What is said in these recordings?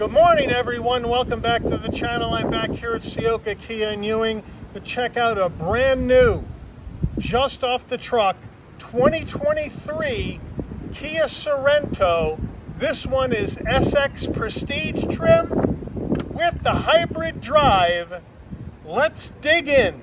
Good morning, everyone. Welcome back to the channel. I'm back here at Ciocca Kia in Ewing to check out a brand new, just off the truck, 2023 Kia Sorento. This one is SX Prestige trim with the hybrid drive. Let's dig in.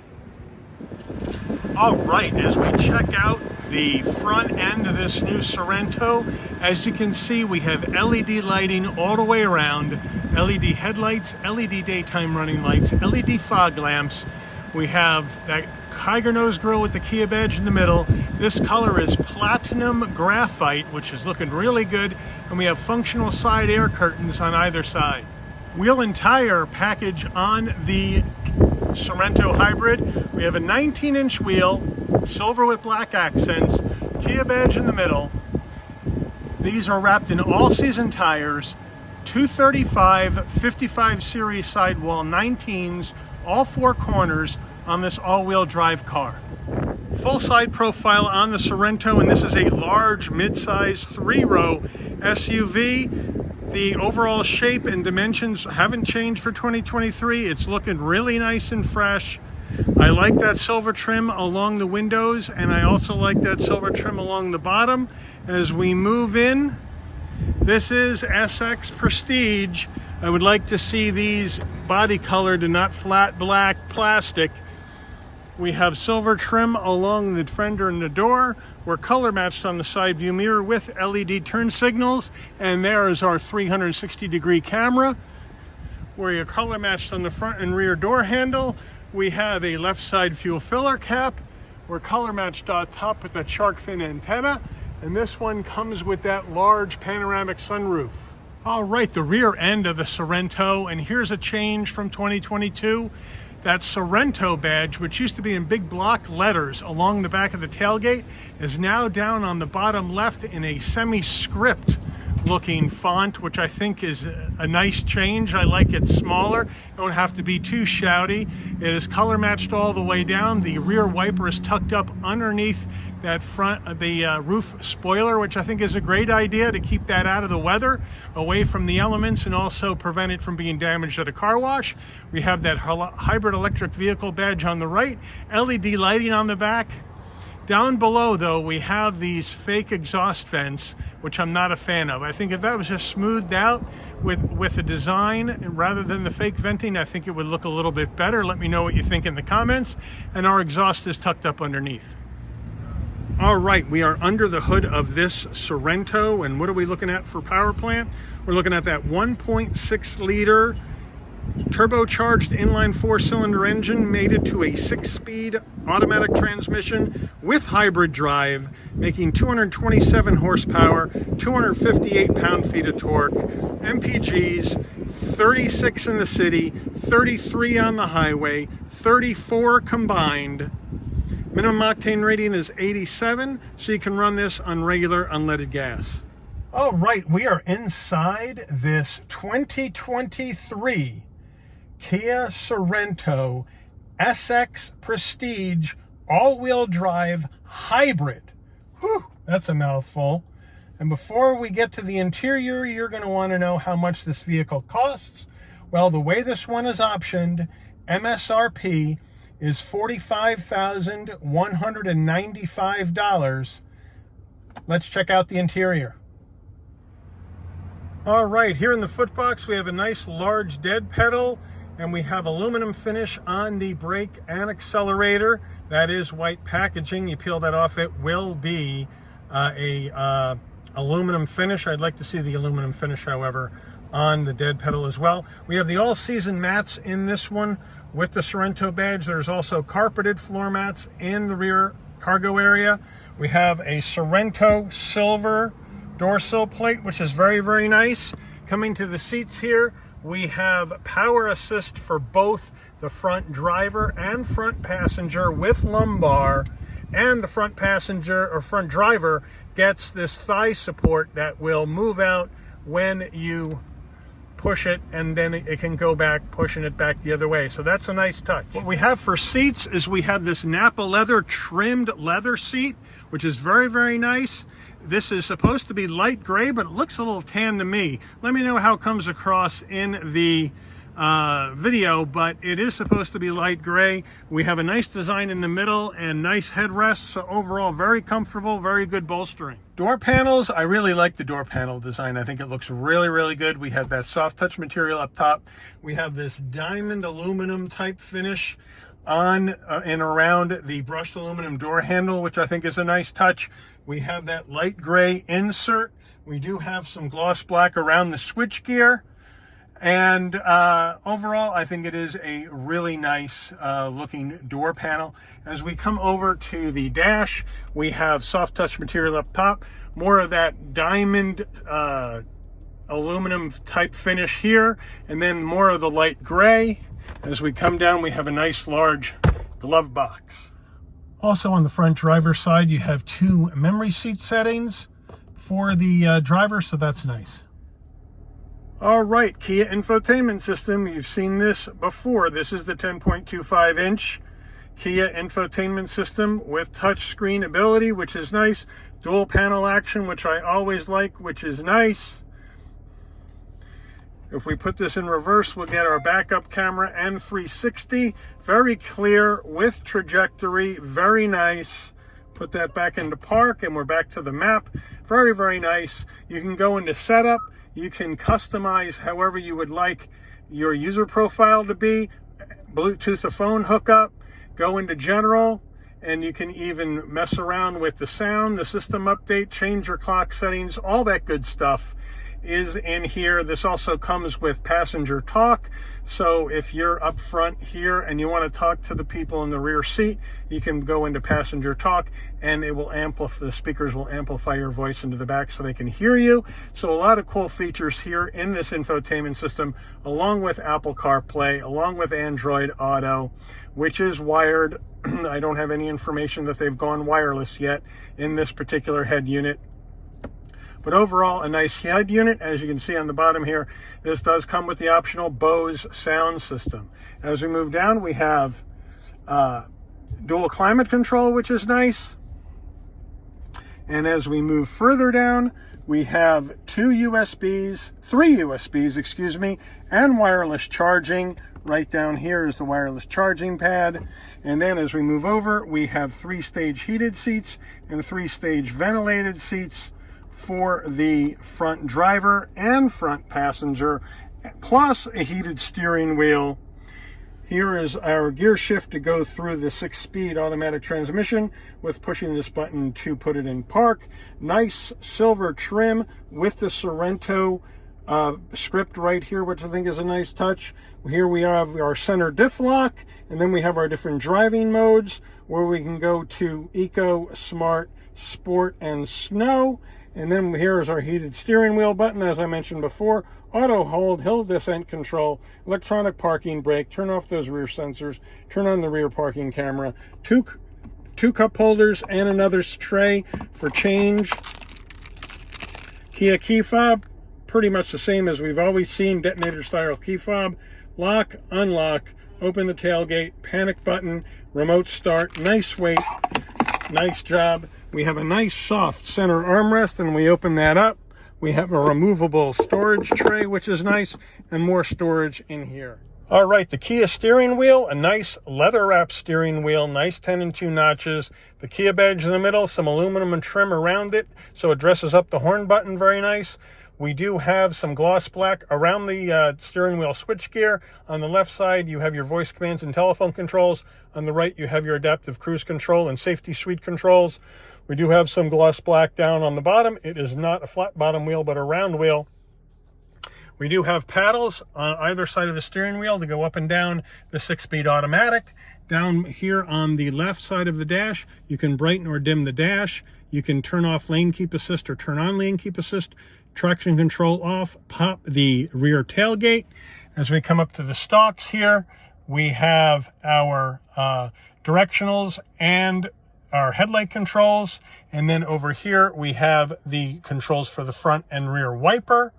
All right, as we check out the front end of this new Sorento, as you can see, we have LED lighting all the way around, LED headlights, LED daytime running lights, LED fog lamps. We have that tiger nose grille with the Kia badge in the middle. This color is platinum graphite, which is looking really good, and we have functional side air curtains on either side. Wheel and tire package on the Sorento hybrid. We have a 19-inch wheel, silver with black accents, Kia badge in the middle. These are wrapped in all-season tires, 235 55 series sidewall 19s, all four corners on this all-wheel drive car. Full side profile on the Sorento, and this is a large mid-size 3-row SUV. The overall shape and dimensions haven't changed for 2023. It's looking really nice and fresh. I like that silver trim along the windows, and I also like that silver trim along the bottom. As we move in, this is SX Prestige. I would like to see these body colored and not flat black plastic. We have silver trim along the fender and the door. We're color matched on the side view mirror with LED turn signals. And there is our 360-degree camera. We're color matched on the front and rear door handle. We have a left side fuel filler cap. We're color matched on top with that shark fin antenna. And this one comes with that large panoramic sunroof. All right, the rear end of the Sorento. And here's a change from 2022. That Sorento badge, which used to be in big block letters along the back of the tailgate, is now down on the bottom left in a semi-script looking font, which I think is a nice change. I like it smaller. It don't have to be too shouty. It is color matched all the way down. The rear wiper is tucked up underneath that the roof spoiler, which I think is a great idea to keep that out of the weather, away from the elements, and also prevent it from being damaged at a car wash. We have that hybrid electric vehicle badge on the right, LED lighting on the back. Down below, though, we have these fake exhaust vents, which I'm not a fan of. I think if that was just smoothed out with the design rather than the fake venting, I think it would look a little bit better. Let me know what you think in the comments. And our exhaust is tucked up underneath. All right, we are under the hood of this Sorento, and what are we looking at for power plant? We're looking at that 1.6 liter turbocharged inline 4-cylinder engine, mated to a 6-speed automatic transmission with hybrid drive, making 227 horsepower, 258 pound-feet of torque, MPGs, 36 in the city, 33 on the highway, 34 combined. Minimum octane rating is 87, so you can run this on regular unleaded gas. All right, we are inside this 2023 Kia Sorento SX Prestige all-wheel drive hybrid. Whew, that's a mouthful. And before we get to the interior, you're going to want to know how much this vehicle costs. Well, the way this one is optioned, MSRP is $45,195. Let's check out the interior. All right, here in the footbox, we have a nice large dead pedal, and we have aluminum finish on the brake and accelerator. That is white packaging. You peel that off, it will be aluminum finish. I'd like to see the aluminum finish, however, on the dead pedal as well. We have the all-season mats in this one with the Sorento badge. There's also carpeted floor mats in the rear cargo area. We have a Sorento silver door sill plate, which is very, very nice. Coming to the seats here, we have power assist for both the front driver and front passenger with lumbar, and the front passenger or front driver gets this thigh support that will move out when you push it, and then it can go back, pushing it back the other way. So that's a nice touch. What we have for seats is we have this Napa leather trimmed leather seat, which is very, very nice. This is supposed to be light gray, but it looks a little tan to me. Let me know how it comes across in the video, but it is supposed to be light gray. We have a nice design in the middle and nice headrests, so overall very comfortable, very good bolstering. Door panels, I really like the door panel design. I think it looks really, really good. We have that soft touch material up top. We have this diamond aluminum type finish on and around the brushed aluminum door handle, which I think is a nice touch. We have that light gray insert. We do have some gloss black around the switch gear. And overall, I think it is a really nice looking door panel. As we come over to the dash, we have soft touch material up top, more of that diamond aluminum type finish here, and then more of the light gray. As we come down, we have a nice large glove box. Also on the front driver's side, you have 2 memory seat settings for the driver, so that's nice. All right, Kia infotainment system. You've seen this before. This is the 10.25 inch Kia infotainment system with touchscreen ability, which is nice. Dual panel action, which I always like, which is nice. If we put this in reverse, we'll get our backup camera and 360. Very clear with trajectory, very nice. Put that back into park and we're back to the map. Very, very nice. You can go into setup. You can customize however you would like your user profile to be. Bluetooth a phone hookup, go into general, and you can even mess around with the sound, the system update, change your clock settings, all that good stuff is in here. This also comes with passenger talk. So if you're up front here and you want to talk to the people in the rear seat, you can go into passenger talk and it will amplify, the speakers will amplify your voice into the back so they can hear you. So a lot of cool features here in this infotainment system, along with Apple CarPlay, along with Android Auto, which is wired. I don't have any information that they've gone wireless yet in this particular head unit. But overall, a nice head unit. As you can see on the bottom here, this does come with the optional Bose sound system. As we move down, we have dual climate control, which is nice. And as we move further down, we have 3 USBs, excuse me, and wireless charging. Right down here is the wireless charging pad. And then as we move over, we have 3-stage heated seats and 3-stage ventilated seats for the front driver and front passenger, plus a heated steering wheel. Here is our gear shift to go through the 6-speed automatic transmission with pushing this button to put it in park. Nice silver trim with the Sorento script right here, which I think is a nice touch. Here we have our center diff lock, and then we have our different driving modes where we can go to Eco, Smart, Sport, and Snow. And then here is our heated steering wheel button, as I mentioned before. Auto hold, hill descent control, electronic parking brake, turn off those rear sensors, turn on the rear parking camera, two cup holders and another tray for change. Kia key fob, pretty much the same as we've always seen, detonator style key fob. Lock, unlock, open the tailgate, panic button, remote start, nice weight, nice job. We have a nice soft center armrest, and we open that up. We have a removable storage tray, which is nice, and more storage in here. All right, the Kia steering wheel, a nice leather wrap steering wheel, nice 10 and 2 notches. The Kia badge in the middle, some aluminum and trim around it, so it dresses up the horn button very nice. We do have some gloss black around the steering wheel switchgear. On the left side, you have your voice commands and telephone controls. On the right, you have your adaptive cruise control and safety suite controls. We do have some gloss black down on the bottom. It is not a flat bottom wheel, but a round wheel. We do have paddles on either side of the steering wheel to go up and down the 6-speed automatic. Down here on the left side of the dash, you can brighten or dim the dash. You can turn off lane keep assist or turn on lane keep assist. Traction control off, pop the rear tailgate. As we come up to the stalks here, we have our directionals and our headlight controls. And then over here, we have the controls for the front and rear wiper.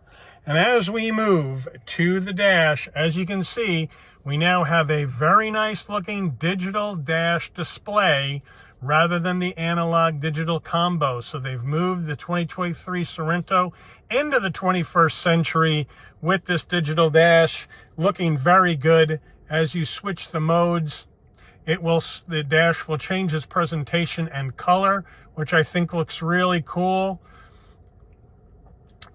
And as we move to the dash, as you can see, we now have a very nice looking digital dash display rather than the analog digital combo. So they've moved the 2023 Sorento into the 21st century with this digital dash, looking very good. As you switch the modes, the dash will change its presentation and color, which I think looks really cool,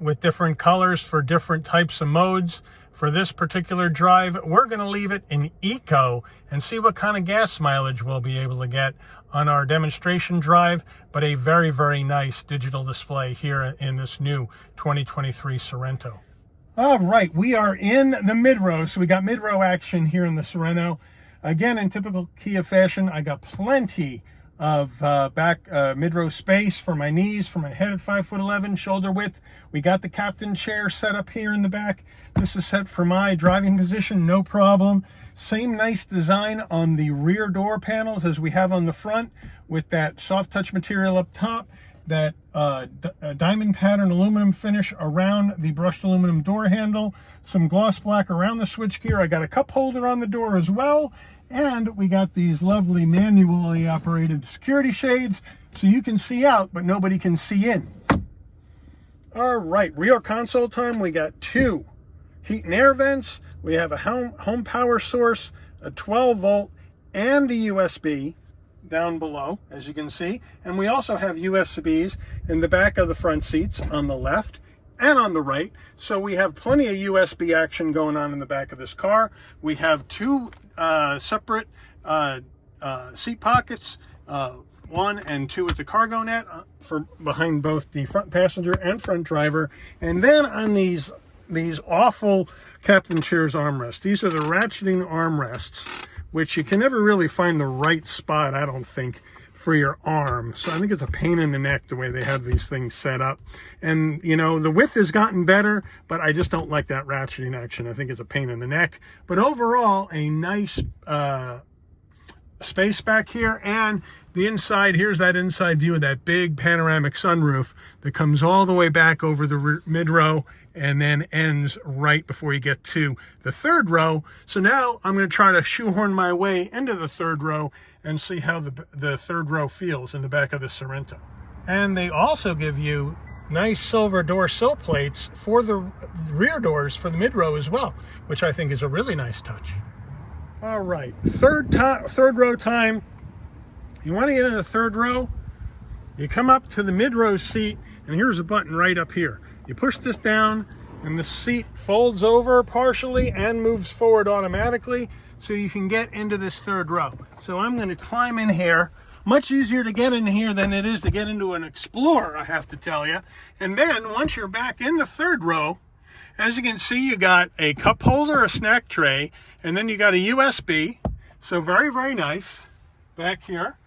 with different colors for different types of modes. For this particular drive, we're going to leave it in eco and see what kind of gas mileage we'll be able to get on our demonstration drive, but a very, very nice digital display here in this new 2023 Sorento. All right, we are in the mid-row, so we got mid-row action here in the Sorento. Again, in typical Kia fashion, I got plenty of back mid-row space for my knees, for my head at 5'11", shoulder width. We got the captain chair set up here in the back. This is set for my driving position, no problem. Same nice design on the rear door panels as we have on the front, with that soft touch material up top, that diamond pattern aluminum finish around the brushed aluminum door handle, some gloss black around the switchgear. I got a cup holder on the door as well. And we got these lovely manually operated security shades, so you can see out, but nobody can see in. All right, rear console time. We got 2 heat and air vents. We have a home power source, a 12 volt, and a USB down below, as you can see. And we also have USBs in the back of the front seats on the left and on the right. So we have plenty of USB action going on in the back of this car. We have 2 separate seat pockets, 1 and 2 with the cargo net for behind both the front passenger and front driver. And then on these awful captain chairs armrests, these are the ratcheting armrests, which you can never really find the right spot, I don't think, for your arm. So I think it's a pain in the neck the way they have these things set up. And, you know, the width has gotten better, but I just don't like that ratcheting action. I think it's a pain in the neck. But overall, a nice space back here. And the inside, here's that inside view of that big panoramic sunroof that comes all the way back over the mid-row and then ends right before you get to the third row. So now I'm going to try to shoehorn my way into the third row and see how the third row feels in the back of the Sorento. And they also give you nice silver door sill plates for the rear doors for the mid-row as well, which I think is a really nice touch. All right, third row time. You want to get in the third row, you come up to the mid-row seat, and here's a button right up here. You push this down, and the seat folds over partially and moves forward automatically, so you can get into this third row. So I'm going to climb in here. Much easier to get in here than it is to get into an Explorer, I have to tell you. And then once you're back in the third row, as you can see, you got a cup holder, a snack tray, and then you got a USB. So very, very nice back here.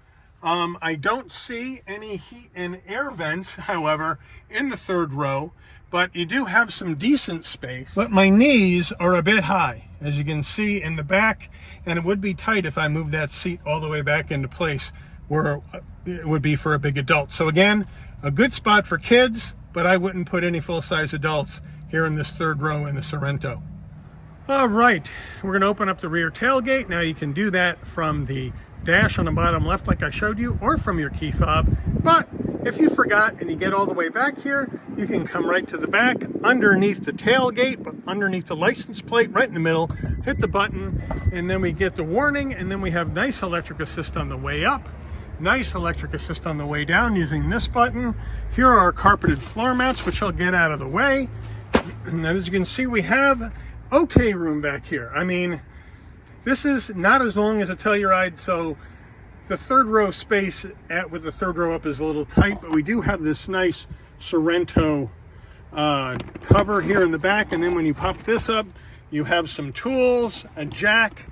I don't see any heat and air vents, however, in the third row, but you do have some decent space. But my knees are a bit high, as you can see in the back, and it would be tight if I moved that seat all the way back into place where it would be for a big adult. So again, a good spot for kids, but I wouldn't put any full-size adults here in this third row in the Sorento. All right, we're going to open up the rear tailgate. Now you can do that from the dash on the bottom left like I showed you, or from your key fob. But if you forgot and you get all the way back here, you can come right to the back underneath the tailgate, but underneath the license plate right in the middle, hit the button, and then we get the warning, and then we have nice electric assist on the way up, nice electric assist on the way down using this button. Here are our carpeted floor mats, which I'll get out of the way. And as you can see, we have okay room back here. I mean, this is not as long as a Telluride, so the third row space with the third row up is a little tight, but we do have this nice Sorento cover here in the back, and then when you pop this up, you have some tools, a jack,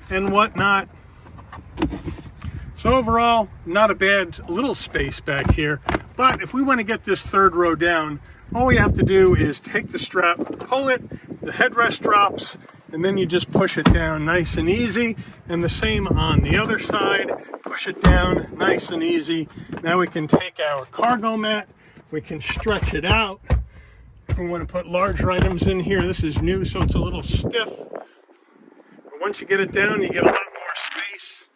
and whatnot. So overall, not a bad little space back here, but if we want to get this third row down, all we have to do is take the strap, pull it, the headrest drops, and then you just push it down nice and easy. And the same on the other side, push it down nice and easy. Now we can take our cargo mat, we can stretch it out. If we want to put larger items in here, this is new, so it's a little stiff. But once you get it down, you get a lot more space.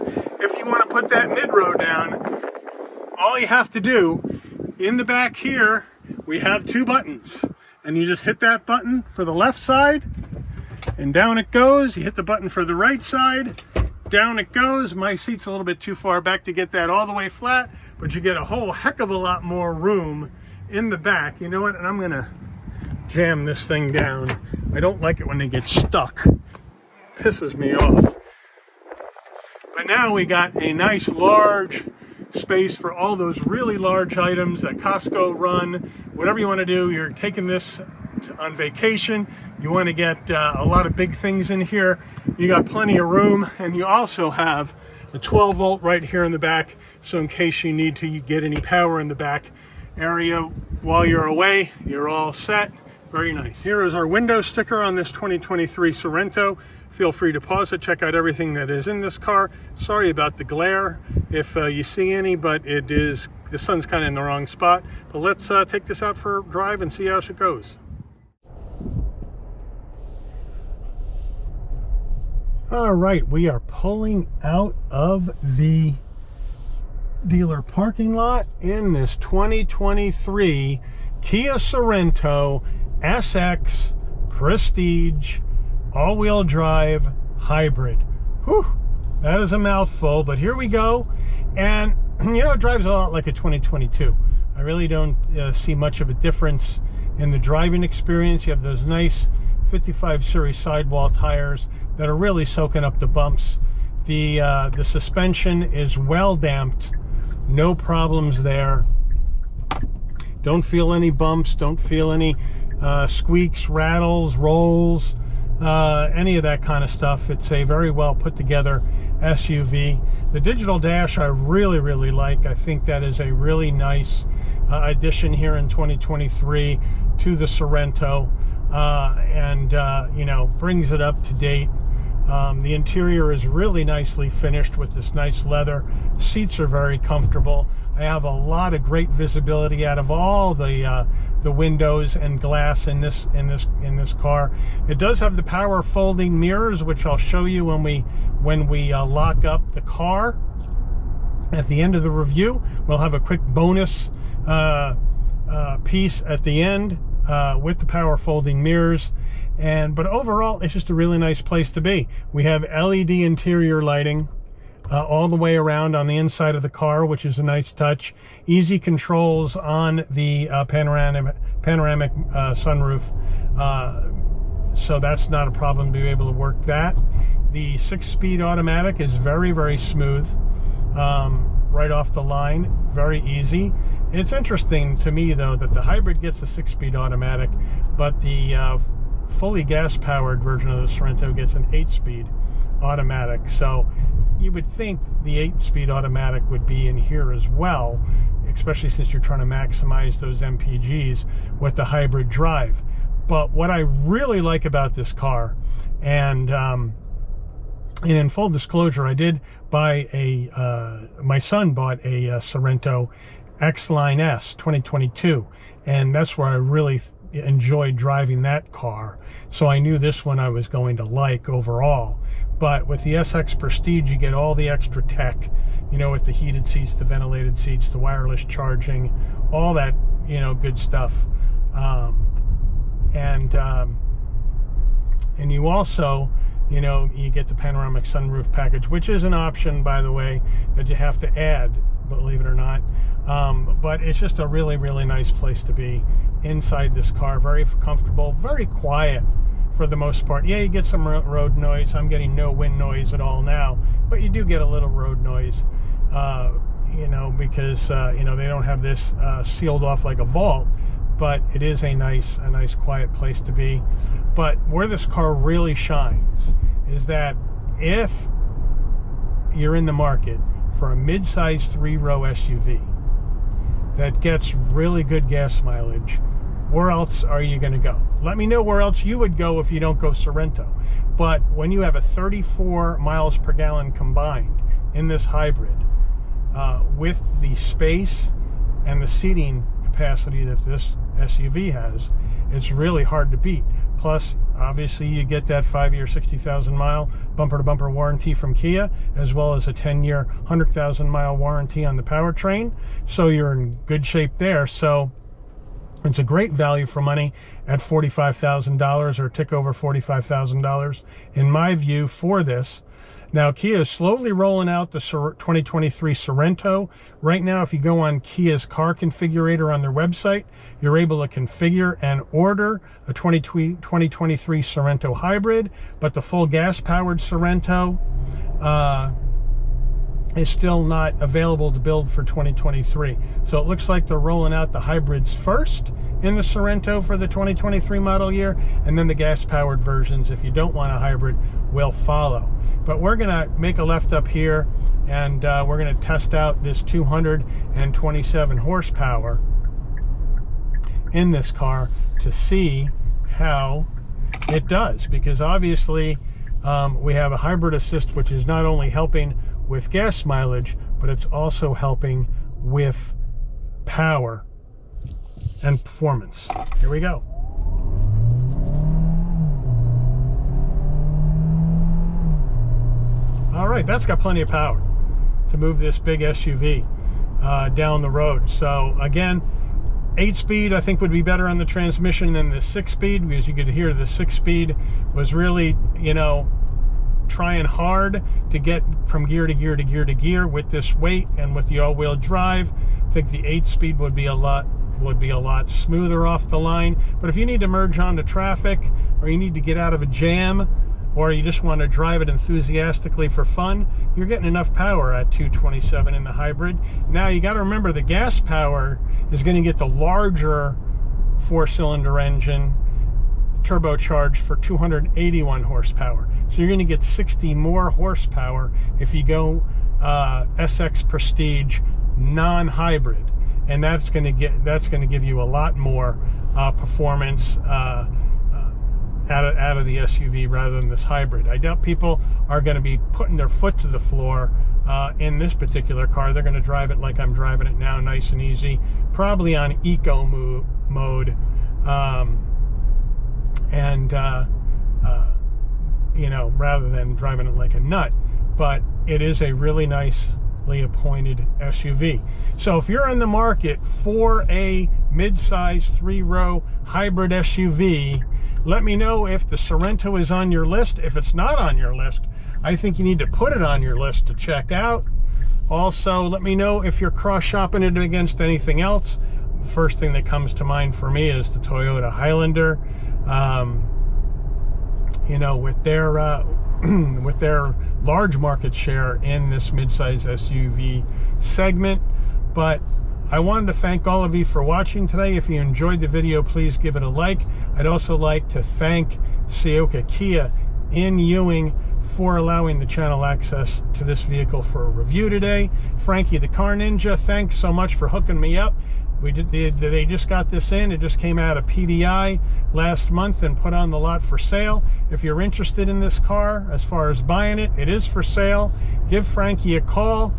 is, if you want to put that mid-row down, all you have to do, in the back here, we have 2 buttons. And you just hit that button for the left side, and down it goes. You hit the button for the right side, down it goes. My seat's a little bit too far back to get that all the way flat, but you get a whole heck of a lot more room in the back. You know what? And I'm going to jam this thing down. I don't like it when they get stuck. Pisses me off. But now we got a nice large space for all those really large items that Costco run. Whatever you want to do, you're taking this on vacation, you want to get a lot of big things in here, you got plenty of room. And you also have a 12 volt right here in the back, so in case you need to get any power in the back area while you're away, you're all set. Very nice. Here is our window sticker on this 2023 Sorento. Feel free to pause it, check out everything that is in this car. Sorry about the glare if you see any, but it is, the sun's kind of in the wrong spot. But let's take this out for a drive and see how it goes. All right, we are pulling out of the dealer parking lot in this 2023 Kia Sorento SX Prestige all-wheel drive hybrid. Whew, that is a mouthful, but here we go. And you know, it drives a lot like a 2022. I really don't see much of a difference in the driving experience. You have those nice 55 series sidewall tires that are really soaking up the bumps. The suspension is well damped, no problems there. Don't feel any bumps, don't feel any squeaks, rattles, rolls, any of that kind of stuff. It's a very well put together SUV. The digital dash I really, really like. I think that is a really nice addition here in 2023 to the Sorento, and you know, brings it up to date. The interior is really nicely finished with this nice leather. Seats are very comfortable. I have a lot of great visibility out of all the windows and glass in this car. It does have the power folding mirrors, which I'll show you when we lock up the car. At the end of the review, we'll have a quick bonus piece at the end with the power folding mirrors. But overall, it's just a really nice place to be. We have LED interior lighting all the way around on the inside of the car, which is a nice touch. Easy controls on the panoramic sunroof, so that's not a problem to be able to work that. The 6-speed automatic is very, very smooth, right off the line, very easy. It's interesting to me, though, that the hybrid gets a 6-speed automatic, but the fully gas-powered version of the Sorento gets an 8-speed automatic. So you would think the 8-speed automatic would be in here as well, especially since you're trying to maximize those MPGs with the hybrid drive. But what I really like about this car, and in full disclosure, I did buy my son bought a Sorento X-Line S 2022, and that's where I really enjoyed driving that car. So I knew this one I was going to like overall. But with the SX Prestige, you get all the extra tech, you know, with the heated seats, the ventilated seats, the wireless charging, all that, you know, good stuff. And you also, you know, you get the panoramic sunroof package, which is an option, by the way, that you have to add, believe it or not. But it's just a really, really nice place to be inside this car. Very comfortable, very quiet for the most part. Yeah, you get some road noise. I'm getting no wind noise at all now, but you do get a little road noise, you know, because you know, they don't have this sealed off like a vault, but it is a nice quiet place to be. But where this car really shines is that if you're in the market for a mid-size 3-row SUV that gets really good gas mileage, where else are you going to go? Let me know where else you would go if you don't go Sorento. But when you have a 34 miles per gallon combined in this hybrid, with the space and the seating capacity that this SUV has, it's really hard to beat. Plus, Obviously, you get that 5-year, 60,000-mile bumper-to-bumper warranty from Kia, as well as a 10-year, 100,000-mile warranty on the powertrain. So you're in good shape there. So it's a great value for money at $45,000 or a tick over $45,000, in my view, for this. Now, Kia is slowly rolling out the 2023 Sorento. Right now, if you go on Kia's car configurator on their website, you're able to configure and order a 2023 Sorento hybrid, but the full gas-powered Sorento is still not available to build for 2023. So it looks like they're rolling out the hybrids first in the Sorento for the 2023 model year, and then the gas-powered versions, if you don't want a hybrid, will follow. But we're gonna make a left up here, and we're gonna test out this 227 horsepower in this car to see how it does, because obviously we have a hybrid assist, which is not only helping with gas mileage, but it's also helping with power and performance. Here we go. All right, that's got plenty of power to move this big SUV down the road. So again, 8-speed I think would be better on the transmission than the 6-speed, because you could hear the 6-speed was really, you know, trying hard to get from gear to gear to gear to gear with this weight and with the all-wheel drive. I think the 8-speed would be a lot smoother off the line. But if you need to merge onto traffic, or you need to get out of a jam, or you just want to drive it enthusiastically for fun, you're getting enough power at 227 in the hybrid. Now you got to remember, the gas power is going to get the larger 4-cylinder engine turbocharged for 281 horsepower. So you're going to get 60 more horsepower if you go SX Prestige non-hybrid, and that's going to give you a lot more performance out of the SUV rather than this hybrid. I doubt people are going to be putting their foot to the floor in this particular car. They're going to drive it like I'm driving it now, nice and easy, probably on eco mode, you know, rather than driving it like a nut. But it is a really nicely appointed SUV. So if you're in the market for a mid-size 3-row hybrid SUV, let me know if the Sorento is on your list. If it's not on your list, I think you need to put it on your list to check out. Also, let me know if you're cross-shopping it against anything else. The first thing that comes to mind for me is the Toyota Highlander. You know, with their large market share in this midsize SUV segment. But I wanted to thank all of you for watching today. If you enjoyed the video, please give it a like. I'd also like to thank Ciocca Kia in Ewing for allowing the channel access to this vehicle for a review today. Frankie the Car Ninja, thanks so much for hooking me up. They just got this in. It just came out of PDI last month and put on the lot for sale. If you're interested in this car, as far as buying it, it is for sale. Give Frankie a call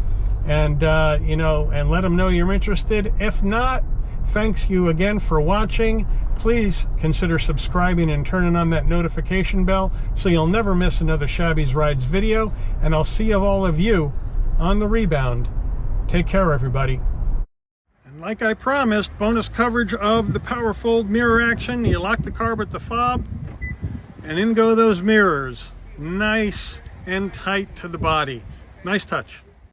and you know, and let him know you're interested. If not, thanks you again for watching. Please consider subscribing and turning on that notification bell so you'll never miss another Shabby's Rides video. And I'll see all of you on the rebound. Take care, everybody. And like I promised, bonus coverage of the power fold mirror action. You lock the car with the fob, and in go those mirrors. Nice and tight to the body. Nice touch.